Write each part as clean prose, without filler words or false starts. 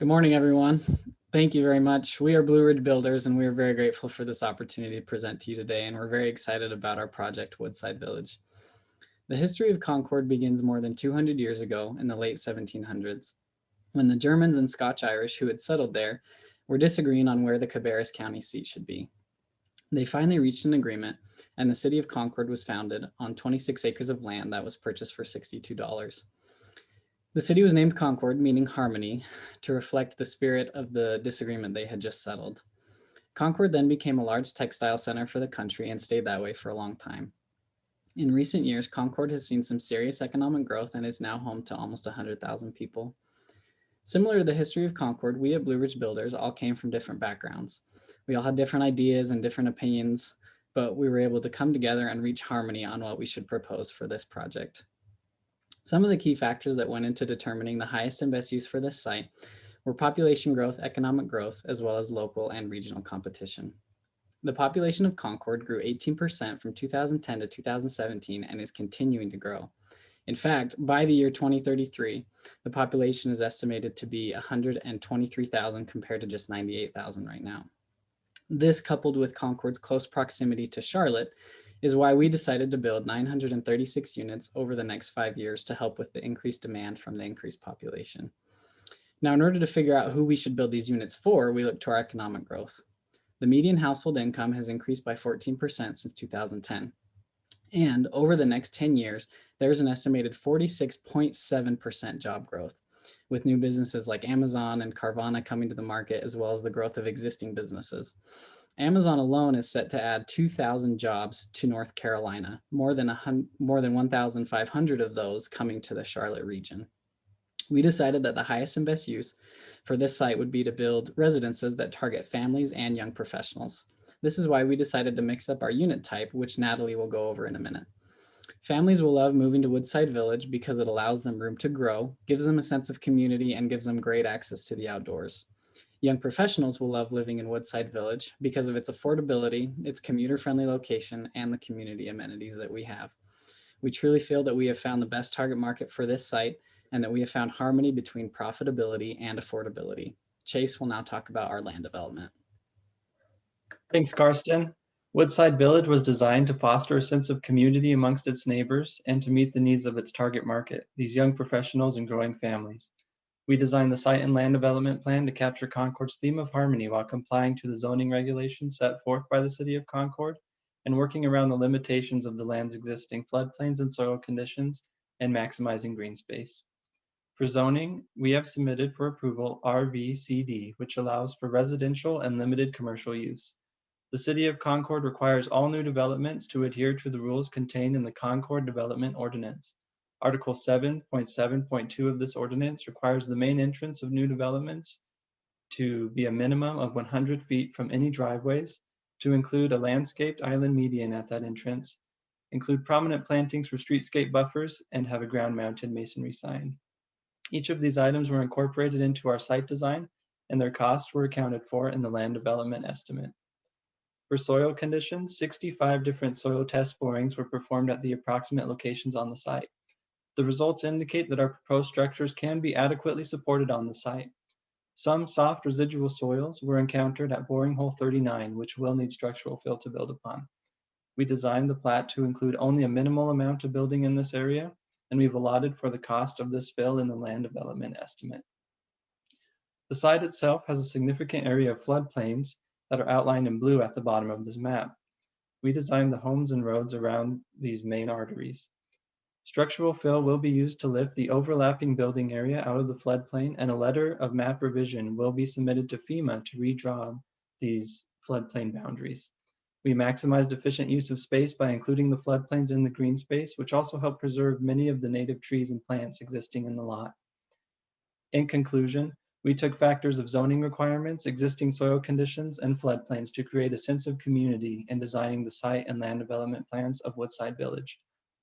Good morning, everyone. Thank you very much. We are Blue Ridge Builders, and we are very grateful for this opportunity to present to you today, and we're very excited about our project, Woodside Village. The history of Concord begins more than 200 years ago in the late 1700s, when the Germans and Scotch-Irish who had settled there were disagreeing on where the Cabarrus County seat should be. They finally reached an agreement, and the city of Concord was founded on 26 acres of land that was purchased for $62. The city was named Concord, meaning harmony, to reflect the spirit of the disagreement they had just settled. Concord then became a large textile center for the country and stayed that way for a long time. In recent years, Concord has seen some serious economic growth and is now home to almost 100,000 people. Similar to the history of Concord, we at Blue Ridge Builders all came from different backgrounds. We all had different ideas and different opinions, but we were able to come together and reach harmony on what we should propose for this project. Some of the key factors that went into determining the highest and best use for this site were population growth, economic growth, as well as local and regional competition. The population of Concord grew 18% from 2010 to 2017 and is continuing to grow. In fact, by the year 2033, the population is estimated to be 123,000 compared to just 98,000 right now. This, coupled with Concord's close proximity to Charlotte, is why we decided to build 936 units over the next 5 years to help with the increased demand from the increased population. Now, in order to figure out who we should build these units for, we look to our economic growth. The median household income has increased by 14% since 2010. And over the next 10 years, there's an estimated 46.7% job growth, with new businesses like Amazon and Carvana coming to the market, as well as the growth of existing businesses. Amazon alone is set to add 2,000 jobs to North Carolina, more than 1,500 of those coming to the Charlotte region. We decided that the highest and best use for this site would be to build residences that target families and young professionals. This is why we decided to mix up our unit type, which Natalie will go over in a minute. Families will love moving to Woodside Village because it allows them room to grow, gives them a sense of community, and gives them great access to the outdoors. Young professionals will love living in Woodside Village because of its affordability, its commuter-friendly location, and the community amenities that we have. We truly feel that we have found the best target market for this site and that we have found harmony between profitability and affordability. Chase will now talk about our land development. Thanks, Karsten. Woodside Village was designed to foster a sense of community amongst its neighbors and to meet the needs of its target market, these young professionals and growing families. We designed the site and land development plan to capture Concord's theme of harmony while complying to the zoning regulations set forth by the City of Concord and working around the limitations of the land's existing floodplains and soil conditions and maximizing green space. For zoning, we have submitted for approval RVCD, which allows for residential and limited commercial use. The City of Concord requires all new developments to adhere to the rules contained in the Concord Development Ordinance. Article 7.7.2 of this ordinance requires the main entrance of new developments to be a minimum of 100 feet from any driveways, to include a landscaped island median at that entrance, include prominent plantings for streetscape buffers, and have a ground-mounted masonry sign. Each of these items were incorporated into our site design, and their costs were accounted for in the land development estimate. For soil conditions, 65 different soil test borings were performed at the approximate locations on the site. The results indicate that our proposed structures can be adequately supported on the site. Some soft residual soils were encountered at boring hole 39, which will need structural fill to build upon. We designed the plat to include only a minimal amount of building in this area, and we've allotted for the cost of this fill in the land development estimate. The site itself has a significant area of floodplains that are outlined in blue at the bottom of this map. We designed the homes and roads around these main arteries. Structural fill will be used to lift the overlapping building area out of the floodplain, and a letter of map revision will be submitted to FEMA to redraw these floodplain boundaries. We maximized efficient use of space by including the floodplains in the green space, which also help preserve many of the native trees and plants existing in the lot. In conclusion, we took factors of zoning requirements, existing soil conditions, and floodplains to create a sense of community in designing the site and land development plans of Woodside Village.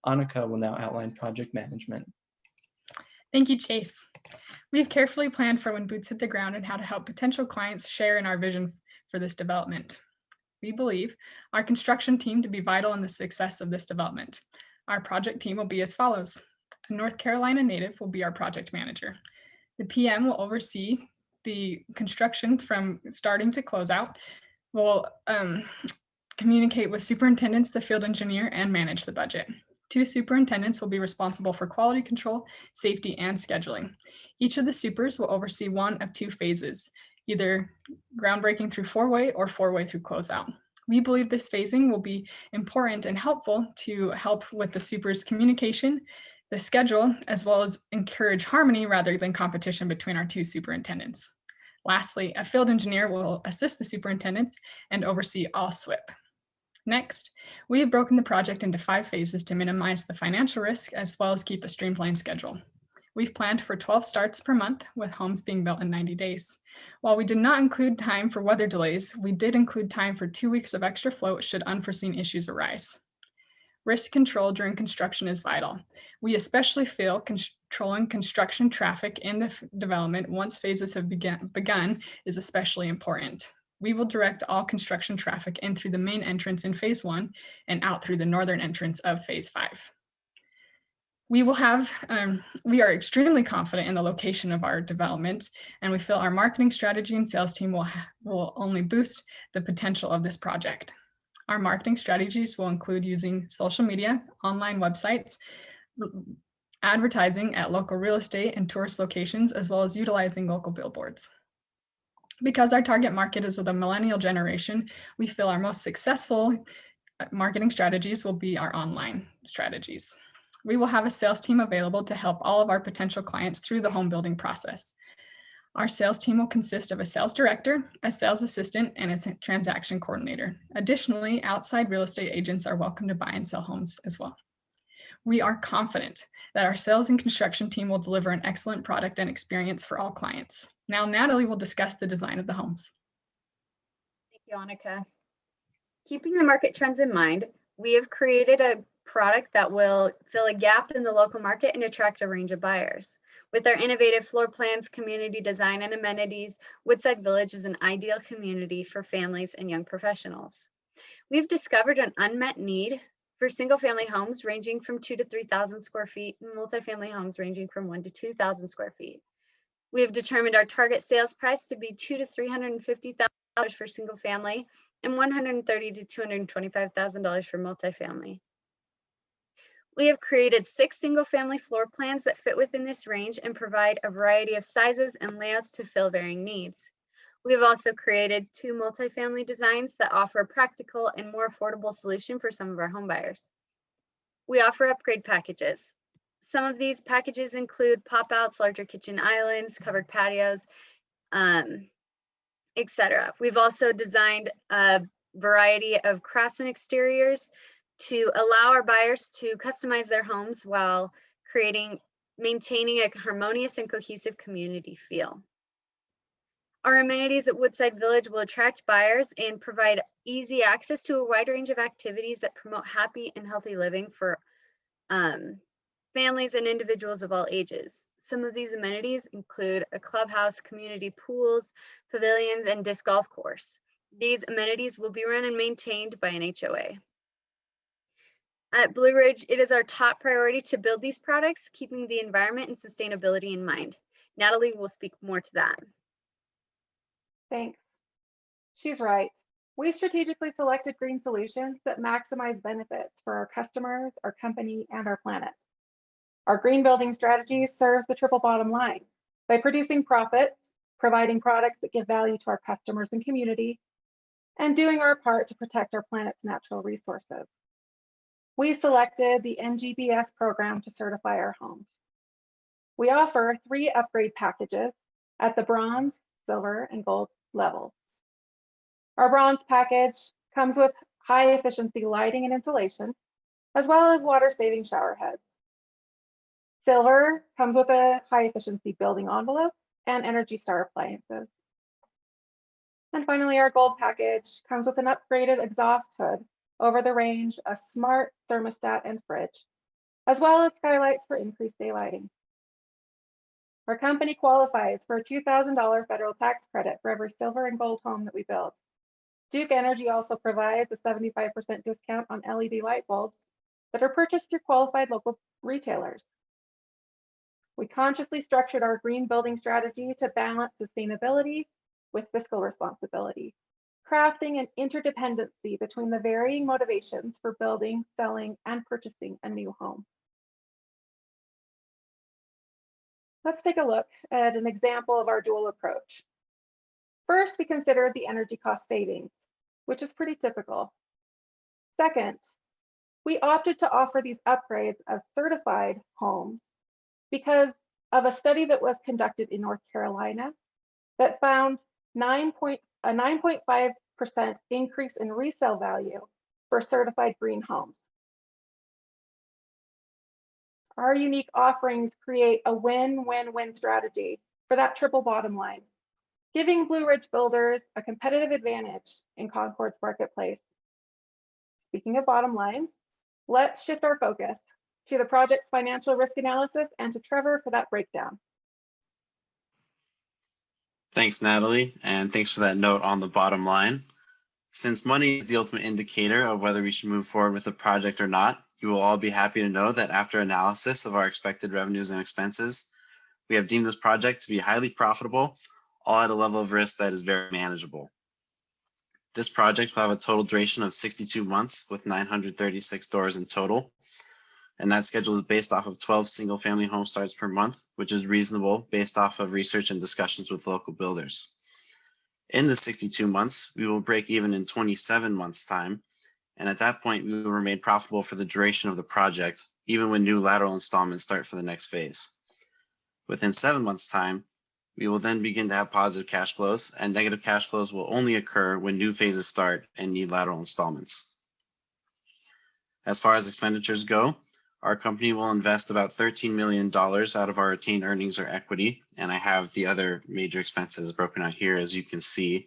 Annika will now outline project management. Thank you, Chase. We have carefully planned for when boots hit the ground and how to help potential clients share in our vision for this development. We believe our construction team to be vital in the success of this development. Our project team will be as follows. A North Carolina native will be our project manager. The PM will oversee the construction from starting to closeout. We'll communicate with superintendents, the field engineer, and manage the budget. 2 superintendents will be responsible for quality control, safety, and scheduling. Each of the supers will oversee one of 2 phases, either groundbreaking through 4-way or 4-way through closeout. We believe this phasing will be important and helpful to help with the super's communication, the schedule, as well as encourage harmony rather than competition between our 2 superintendents. Lastly, a field engineer will assist the superintendents and oversee all SWIP. Next, we have broken the project into 5 phases to minimize the financial risk as well as keep a streamlined schedule. We've planned for 12 starts per month, with homes being built in 90 days. While we did not include time for weather delays, we did include time for 2 weeks of extra float should unforeseen issues arise. Risk control during construction is vital. We especially feel controlling construction traffic in the development once phases have begun is especially important. We will direct all construction traffic in through the main entrance in phase 1 and out through the northern entrance of phase 5. We are extremely confident in the location of our development, and we feel our marketing strategy and sales team will only boost the potential of this project. Our marketing strategies will include using social media, online websites, advertising at local real estate and tourist locations, as well as utilizing local billboards. Because our target market is of the millennial generation, we feel our most successful marketing strategies will be our online strategies. We will have a sales team available to help all of our potential clients through the home building process. Our sales team will consist of a sales director, a sales assistant, and a transaction coordinator. Additionally, outside real estate agents are welcome to buy and sell homes as well. We are confident that our sales and construction team will deliver an excellent product and experience for all clients. Now, Natalie will discuss the design of the homes. Thank you, Annika. Keeping the market trends in mind, we have created a product that will fill a gap in the local market and attract a range of buyers. With our innovative floor plans, community design, and amenities, Woodside Village is an ideal community for families and young professionals. We've discovered an unmet need for single-family homes ranging from 2,000 to 3,000 square feet and multifamily homes ranging from 1,000 to 2,000 square feet. We have determined our target sales price to be $200,000 to $350,000 for single family and $130,000 to $225,000 for multifamily. We have created 6 single-family floor plans that fit within this range and provide a variety of sizes and layouts to fill varying needs. We have also created 2 multifamily designs that offer a practical and more affordable solution for some of our home buyers. We offer upgrade packages. Some of these packages include pop-outs, larger kitchen islands, covered patios, etc. We've also designed a variety of craftsman exteriors to allow our buyers to customize their homes while maintaining a harmonious and cohesive community feel. Our amenities at Woodside Village will attract buyers and provide easy access to a wide range of activities that promote happy and healthy living for families and individuals of all ages. Some of these amenities include a clubhouse, community pools, pavilions, and disc golf course. These amenities will be run and maintained by an HOA. At Blue Ridge, it is our top priority to build these products, keeping the environment and sustainability in mind. Natalie will speak more to that. Thanks. She's right. We strategically selected green solutions that maximize benefits for our customers, our company, and our planet. Our green building strategy serves the triple bottom line by producing profits, providing products that give value to our customers and community, and doing our part to protect our planet's natural resources. We selected the NGBS program to certify our homes. We offer 3 upgrade packages at the bronze, silver, and gold levels. Our bronze package comes with high efficiency lighting and insulation, as well as water saving shower heads. Silver comes with a high efficiency building envelope and Energy Star appliances. And finally, our gold package comes with an upgraded exhaust hood over the range, a smart thermostat and fridge, as well as skylights for increased daylighting. Our company qualifies for a $2,000 federal tax credit for every silver and gold home that we build. Duke Energy also provides a 75% discount on LED light bulbs that are purchased through qualified local retailers. We consciously structured our green building strategy to balance sustainability with fiscal responsibility, crafting an interdependency between the varying motivations for building, selling, and purchasing a new home. Let's take a look at an example of our dual approach. First, we considered the energy cost savings, which is pretty typical. Second, we opted to offer these upgrades as certified homes because of a study that was conducted in North Carolina that found a 9.5% increase in resale value for certified green homes. Our unique offerings create a win-win-win strategy for that triple bottom line, giving Blue Ridge builders a competitive advantage in Concord's marketplace. Speaking of bottom lines, let's shift our focus to the project's financial risk analysis and to Trevor for that breakdown. Thanks, Natalie, and thanks for that note on the bottom line. Since money is the ultimate indicator of whether we should move forward with a project or not, you will all be happy to know that after analysis of our expected revenues and expenses, we have deemed this project to be highly profitable, all at a level of risk that is very manageable. This project will have a total duration of 62 months with 936 doors in total. And that schedule is based off of 12 single-family home starts per month, which is reasonable based off of research and discussions with local builders. In the 62 months, we will break even in 27 months' time, and at that point, we will remain profitable for the duration of the project, even when new lateral installments start for the next phase. Within 7 months' time, we will then begin to have positive cash flows, and negative cash flows will only occur when new phases start and need lateral installments. As far as expenditures go, our company will invest about $13 million out of our retained earnings or equity, and I have the other major expenses broken out here, as you can see.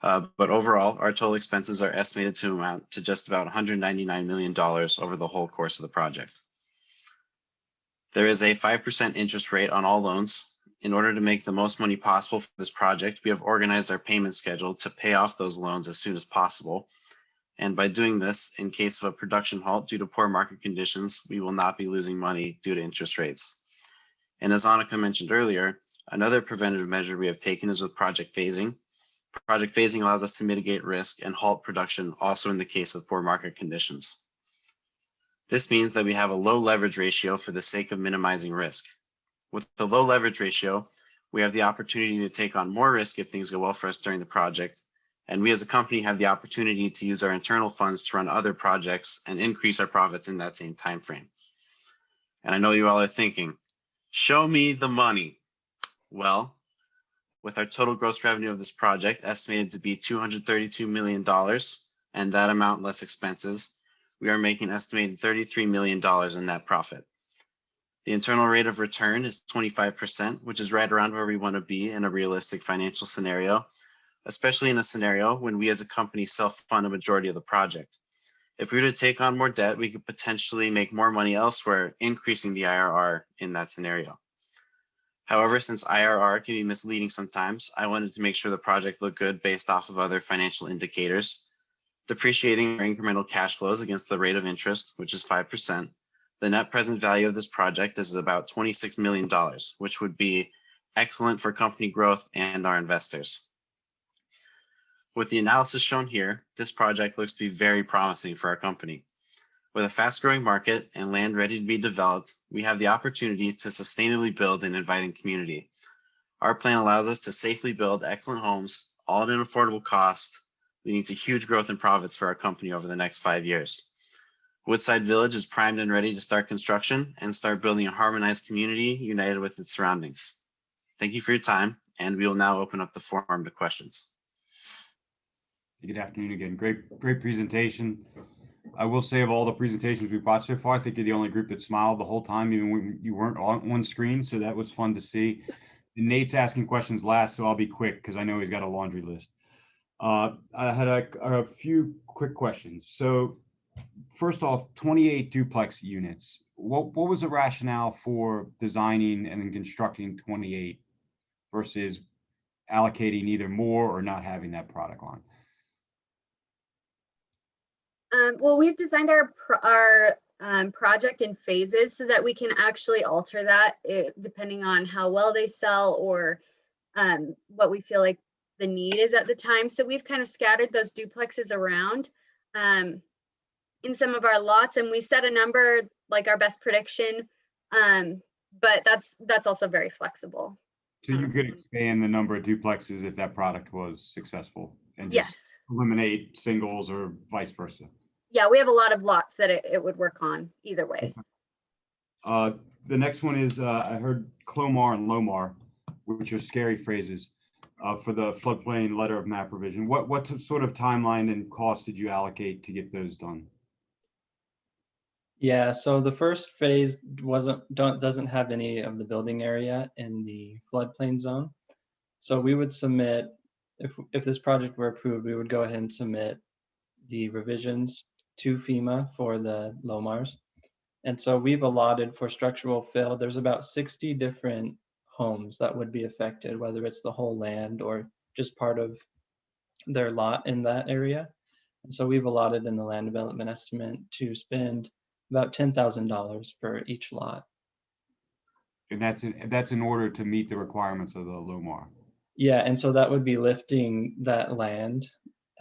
But overall, our total expenses are estimated to amount to just about $199 million over the whole course of the project. There is a 5% interest rate on all loans. In order to make the most money possible for this project, we have organized our payment schedule to pay off those loans as soon as possible. And by doing this, in case of a production halt due to poor market conditions, we will not be losing money due to interest rates. And as Annika mentioned earlier, another preventative measure we have taken is with project phasing. Project phasing allows us to mitigate risk and halt production also in the case of poor market conditions. This means that we have a low leverage ratio for the sake of minimizing risk. With the low leverage ratio, we have the opportunity to take on more risk if things go well for us during the project. And we as a company have the opportunity to use our internal funds to run other projects and increase our profits in that same time frame. And I know you all are thinking, show me the money. Well, with our total gross revenue of this project estimated to be $232 million, and that amount less expenses, we are making an estimated $33 million in net profit. The internal rate of return is 25%, which is right around where we want to be in a realistic financial scenario, especially in a scenario when we as a company self-fund a majority of the project. If we were to take on more debt, we could potentially make more money elsewhere, increasing the IRR in that scenario. However, since IRR can be misleading sometimes, I wanted to make sure the project looked good based off of other financial indicators. Depreciating our incremental cash flows against the rate of interest, which is 5%. The net present value of this project is about $26 million, which would be excellent for company growth and our investors. With the analysis shown here, this project looks to be very promising for our company. With a fast-growing market and land ready to be developed, we have the opportunity to sustainably build an inviting community. Our plan allows us to safely build excellent homes, all at an affordable cost, leading to huge growth and profits for our company over the next 5 years. Woodside Village is primed and ready to start construction and start building a harmonized community united with its surroundings. Thank you for your time, and we will now open up the forum to questions. Good afternoon again. Great presentation. I will say of all the presentations we've watched so far, I think you're the only group that smiled the whole time, even when you weren't on screen. So that was fun to see. And Nate's asking questions last, so I'll be quick because I know he's got a laundry list. I had a few quick questions. So first off, 28 duplex units. What was the rationale for designing and then constructing 28 versus allocating either more or not having that product line? Well, we've designed our project in phases so that we can actually alter that depending on how well they sell or what we feel like the need is at the time. So we've kind of scattered those duplexes around in some of our lots, and we set a number like our best prediction, but that's also very flexible. So you could expand the number of duplexes if that product was successful and just Yes. eliminate singles or vice versa. Yeah, we have a lot of lots that it would work on either way. The next one is, I heard CLOMAR and LOMAR, which are scary phrases for the floodplain letter of map revision. What sort of timeline and cost did you allocate to get those done? Yeah, so the first phase doesn't have any of the building area in the floodplain zone. So we would submit, if this project were approved, we would go ahead and submit the revisions to FEMA for the LOMARs. And so we've allotted for structural fill, there's about 60 different homes that would be affected, whether it's the whole land or just part of their lot in that area. And so we've allotted in the land development estimate to spend about $10,000 for each lot. And that's in order to meet the requirements of the LOMAR. Yeah, and so that would be lifting that land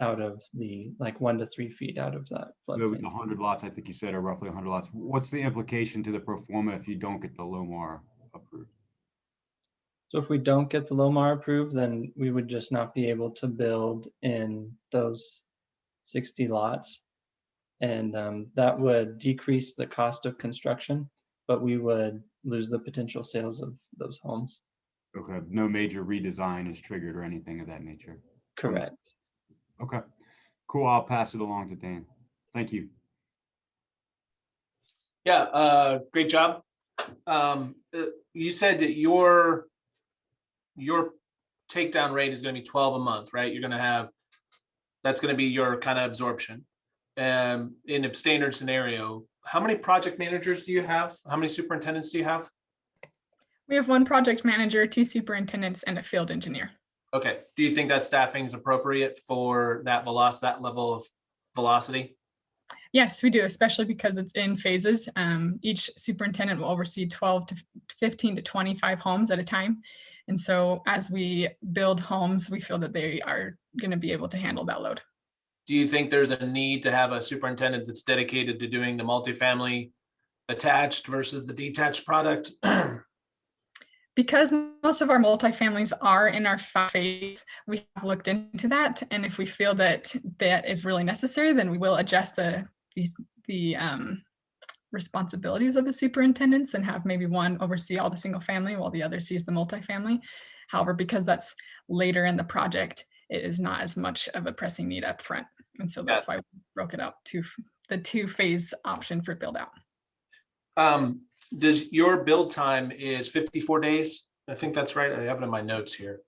out of the, like 1 to 3 feet out of that So it was floodplain. 100 lots, I think you said, or roughly 100 lots. What's the implication to the pro forma if you don't get the LOMAR approved? So if we don't get the LOMAR approved, then we would just not be able to build in those 60 lots. And that would decrease the cost of construction, but we would lose the potential sales of those homes. Okay, no major redesign is triggered or anything of that nature. Correct. Okay, cool. I'll pass it along to Dan. Thank you. Yeah, great job. You said that your takedown rate is going to be 12 a month, right? You're going to have, that's going to be your kind of absorption. In a standard scenario, how many project managers do you have? How many superintendents do you have? We have 1 project manager, 2 superintendents, and a field engineer. Okay. Do you think that staffing is appropriate for that that level of velocity? Yes, we do, especially because it's in phases. Each superintendent will oversee 12 to 15 to 25 homes at a time. And so as we build homes, we feel that they are going to be able to handle that load. Do you think there's a need to have a superintendent that's dedicated to doing the multifamily attached versus the detached product? Because most of our multifamilies are in our phase, we have looked into that. And if we feel that that is really necessary, then we will adjust the responsibilities of the superintendents and have maybe one oversee all the single family while the other sees the multifamily. However, because that's later in the project, it is not as much of a pressing need up front. And so that's why we broke it up to the 2-phase option for build out. Does your build time is 54 days? I think that's right. I have it in my notes here.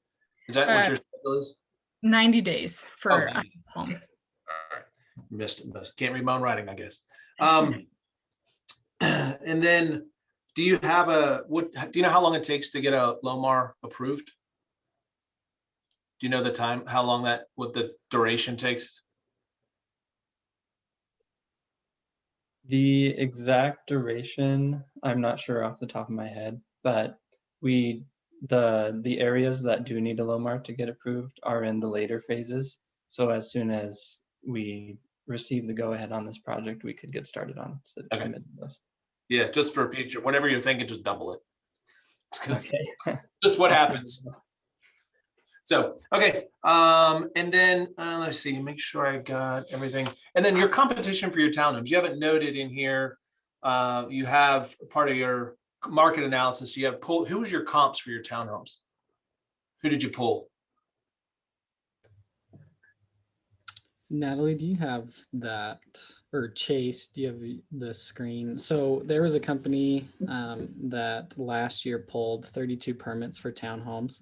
Is that what your schedule is? 90 days for a 90. home. Okay. All right. Missed. Can't read my own writing, I guess. And then do you have do you know how long it takes to get a LOMAR approved? Do you know the time, how long what the duration takes? The exact duration, I'm not sure off the top of my head, but the areas that do need a LOMAR to get approved are in the later phases. So as soon as we receive the go-ahead on this project, we could get started on submitting those. Yeah, just for future, whatever you're thinking, just double it. Okay. Just what happens. So, okay. And then let's see, make sure I got everything. And then your competition for your townhomes, you haven't noted in here, you have part of your market analysis. You have who was your comps for your townhomes? Who did you pull? Natalie, do you have that, or Chase, do you have the screen? So there was a company that last year pulled 32 permits for townhomes.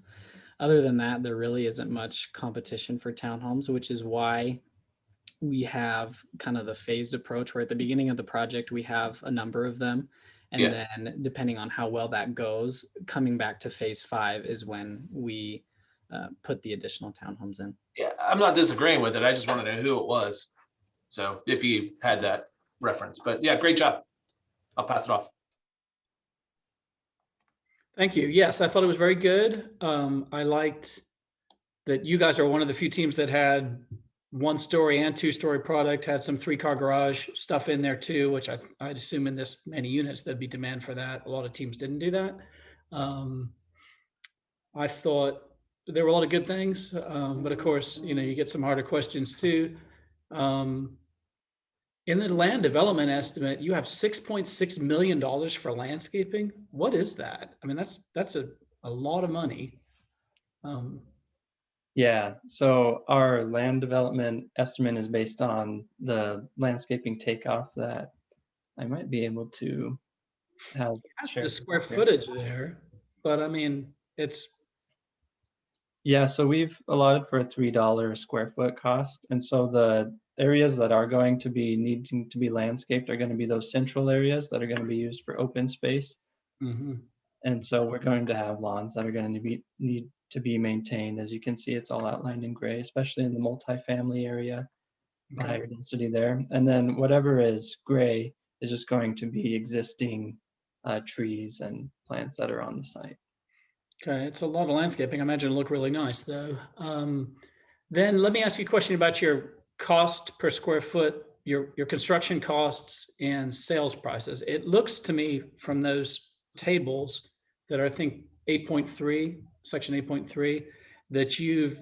Other than that, there really isn't much competition for townhomes, which is why we have kind of the phased approach where at the beginning of the project, we have a number of them. And then depending on how well that goes, coming back to phase 5 is when we put the additional townhomes in. Yeah, I'm not disagreeing with it. I just want to know who it was. So if you had that reference, but yeah, great job. I'll pass it off. Thank you. Yes, I thought it was very good. I liked that you guys are one of the few teams that had 1-story and 2-story product, had some 3-car garage stuff in there too, which I'd assume in this many units, there'd be demand for that. A lot of teams didn't do that. I thought there were a lot of good things, but of course, you get some harder questions too. In the land development estimate, you have $6.6 million for landscaping. What is that? I mean, that's a lot of money. Yeah, so our land development estimate is based on the landscaping takeoff that I might be able to have. That's shared the square with you. footage there, but I mean, Yeah, so we've allotted for a $3 a square foot cost. And so the areas that are going to be needing to be landscaped are going to be those central areas that are going to be used for open space. mhm. And so we're going to have lawns that are going to need to be maintained. As you can see, it's all outlined in gray, especially in the multifamily area, the Okay. higher density there. And then whatever is gray is just going to be existing trees and plants that are on the site. Okay, it's a lot of landscaping. I imagine it'll look really nice though. Then let me ask you a question about your cost per square foot, your construction costs and sales prices. It looks to me from those tables that are, I think, 8.3, section 8.3, that you've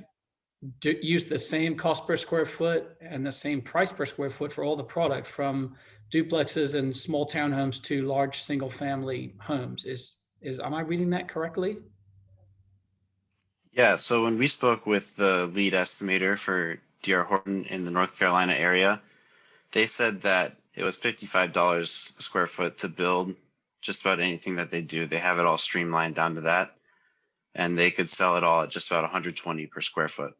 used the same cost per square foot and the same price per square foot for all the product, from duplexes and small townhomes to large single family homes. Am I reading that correctly? Yeah, so when we spoke with the lead estimator for D.R. Horton in the North Carolina area, they said that it was $55 a square foot to build just about anything that they do. They have it all streamlined down to that, and they could sell it all at just about 120 per square foot.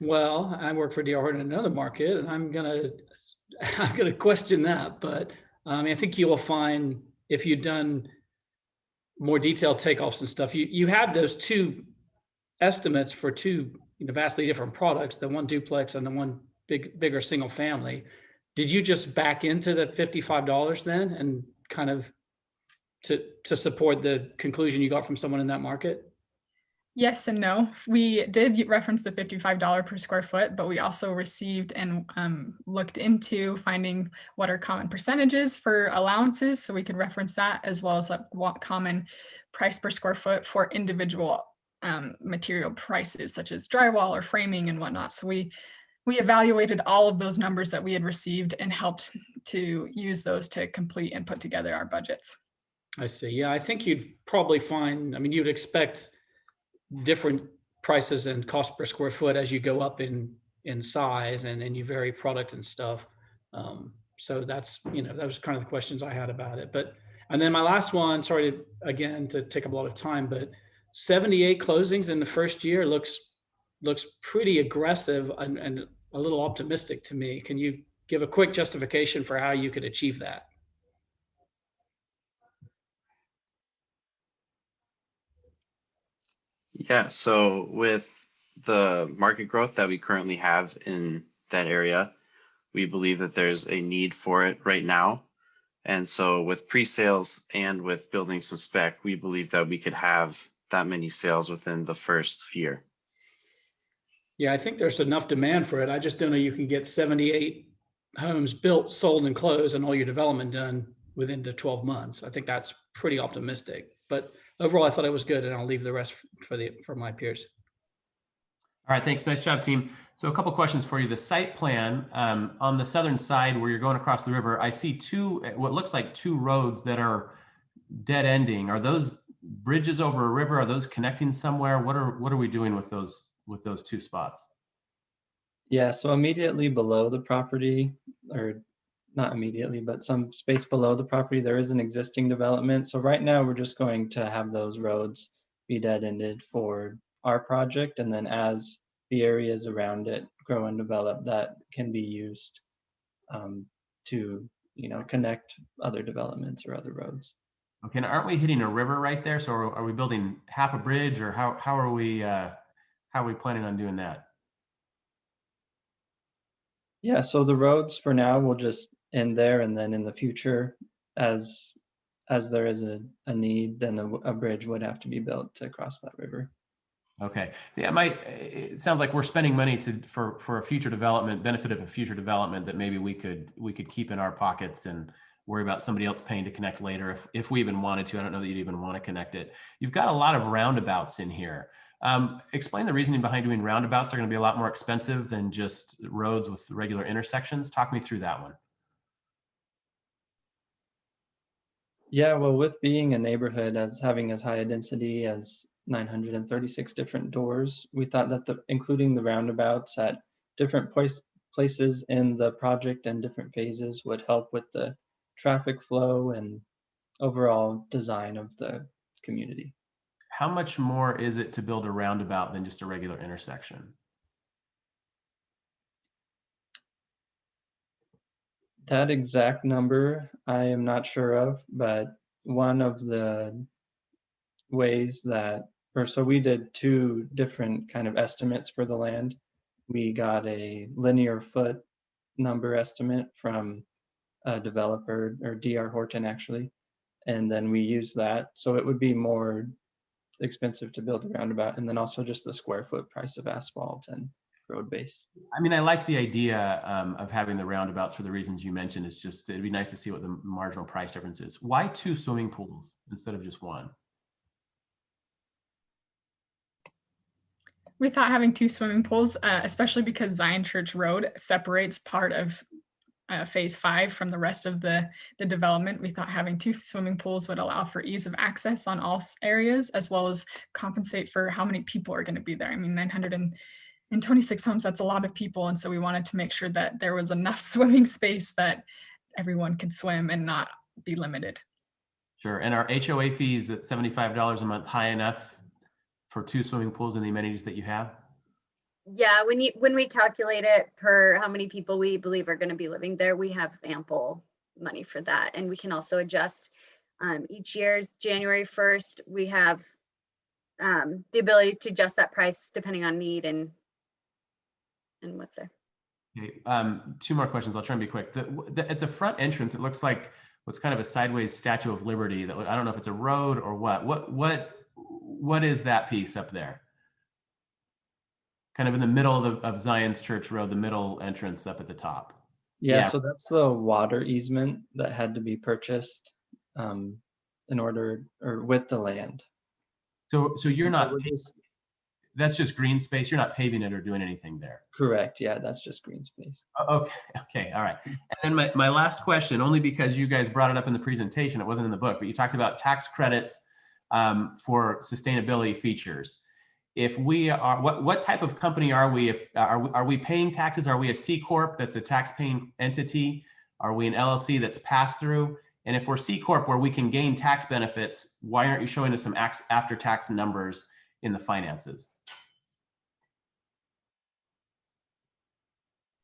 Well, I work for D.R. Horton in another market, and I'm gonna question that. But I think you will find, if you've done more detailed takeoffs and stuff, you have those two estimates for two vastly different products, the one duplex and the one bigger single family. Did you just back into the $55 then, and kind of to support the conclusion you got from someone in that market? Yes and no. We did reference the $55 per square foot, but we also received and looked into finding what are common percentages for allowances, so we could reference that, as well as what common price per square foot for individual material prices, such as drywall or framing and whatnot. So we evaluated all of those numbers that we had received and helped to use those to complete and put together our budgets. I see. Yeah, I think you'd probably find, you'd expect different prices and cost per square foot as you go up in size and you vary product and stuff. So that's, that was kind of the questions I had about it. And then my last one, sorry to take up a lot of time, but 78 closings in the first year looks pretty aggressive and a little optimistic to me. Can you give a quick justification for how you could achieve that? Yeah, so with the market growth that we currently have in that area, we believe that there's a need for it right now. And so with pre-sales and with building some spec, we believe that we could have that many sales within the first year. Yeah, I think there's enough demand for it. I just don't know you can get 78 homes built, sold, and closed, and all your development done within the 12 months. I think that's pretty optimistic. But overall, I thought it was good, and I'll leave the rest for my peers. All right, thanks. Nice job, team. So a couple questions for you. The site plan on the southern side where you're going across the river, I see what looks like two roads that are dead ending. Are those bridges over a river? Are those connecting somewhere? What are we doing with those two spots? Yeah, so immediately below the property, or not immediately, but some space below the property, there is an existing development. So right now we're just going to have those roads be dead-ended for our project. And then as the areas around it grow and develop, that can be used to, connect other developments or other roads. Okay, and aren't we hitting a river right there? So are we building half a bridge, or how are we planning on doing that? Yeah, so the roads for now will just in there, and then in the future, as there is a need, then a bridge would have to be built to cross that river. Okay. Yeah, it sounds like we're spending money for a future development, benefit of a future development that maybe we could keep in our pockets and worry about somebody else paying to connect later if we even wanted to. I don't know that you'd even want to connect it. You've got a lot of roundabouts in here. Explain the reasoning behind doing roundabouts. They're going to be a lot more expensive than just roads with regular intersections. Talk me through that one. Yeah, well, with being a neighborhood as having as high a density as 936 different doors, we thought that including the roundabouts at different places in the project and different phases would help with the traffic flow and overall design of the community. How much more is it to build a roundabout than just a regular intersection? That exact number I am not sure of, but one of the ways that, so we did two different kind of estimates for the land. We got a linear foot number estimate from a developer, or DR Horton actually, and then we used that. So it would be more expensive to build a roundabout, and then also just the square foot price of asphalt and road base. I mean, I like the idea of having the roundabouts for the reasons you mentioned. It's just, it'd be nice to see what the marginal price difference is. Why 2 swimming pools instead of just 1? We thought having 2 swimming pools, especially because Zion Church Road separates part of phase 5 from the rest of the development. We thought having 2 swimming pools would allow for ease of access on all areas, as well as compensate for how many people are going to be there. I mean, 926 homes, that's a lot of people. And so we wanted to make sure that there was enough swimming space that everyone could swim and not be limited. Sure. And are HOA fees at $75 a month high enough for 2 swimming pools and the amenities that you have? Yeah, when we calculate it per how many people we believe are going to be living there, we have ample money for that. And we can also adjust each year, January 1st, we have the ability to adjust that price depending on need and what's there. Okay. 2 more questions. I'll try and be quick. At the front entrance, it looks like what's kind of a sideways Statue of Liberty. That I don't know if it's a road or what. What is that piece up there? Kind of in the middle of Zion's Church Road, the middle entrance up at the top. Yeah, so that's the water easement that had to be purchased in order, or with the land. So you're And not, so we're just, that's just green space. You're not paving it or doing anything there. correct. Yeah, that's just green space. Okay, all right. And then my last question, only because you guys brought it up in the presentation, it wasn't in the book, but you talked about tax credits for sustainability features. If we are, what type of company are we? If are we paying taxes? Are we a C Corp that's a tax-paying entity? Are we an LLC that's pass through? And if we're C Corp where we can gain tax benefits, why aren't you showing us some after-tax numbers in the finances?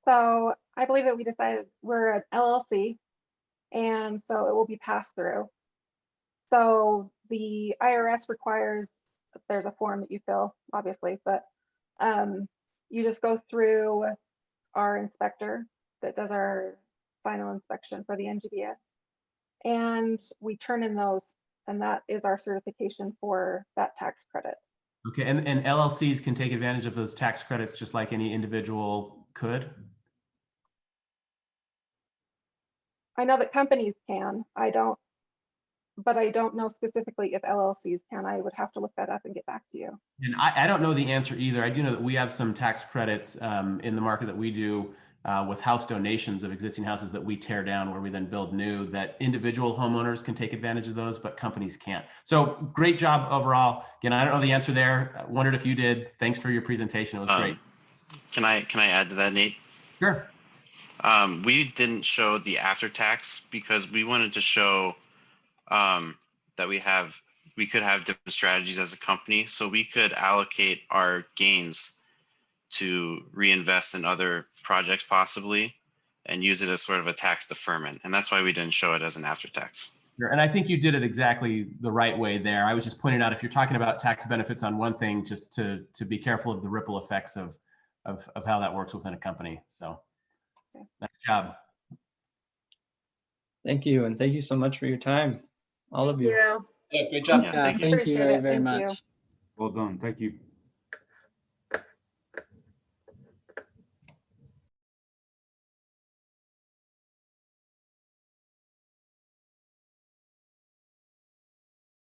So I believe that we decided we're an LLC, and so it will be passed through. So the IRS requires, there's a form that you fill, obviously, but you just go through our inspector that does our final inspection for the NGBS, and we turn in those, and that is our certification for that tax credit. Okay, and LLCs can take advantage of those tax credits just like any individual could? I know that companies can, but I don't know specifically if LLCs can. I would have to look that up and get back to you. And I don't know the answer either. I do know that we have some tax credits in the market that we do with house donations of existing houses that we tear down where we then build new, that individual homeowners can take advantage of those, but companies can't. So great job overall. Again, I don't know the answer there. I wondered if you did. Thanks for your presentation. It was great. Can I add to that, Nate? Sure. We didn't show the after tax because we wanted to show that we could have different strategies as a company, so we could allocate our gains to reinvest in other projects possibly and use it as sort of a tax deferment. And that's why we didn't show it as an after tax. Sure. And I think you did it exactly the right way there. I was just pointing out, if you're talking about tax benefits on one thing, just to be careful of the ripple effects of how that works within a company. So nice job. Thank you. And thank you so much for your time, all of Thank you. you. Yeah, great job. Yeah, Yeah, thank you. thank you Appreciate very, it. very Thank you. much. Well done. Thank you.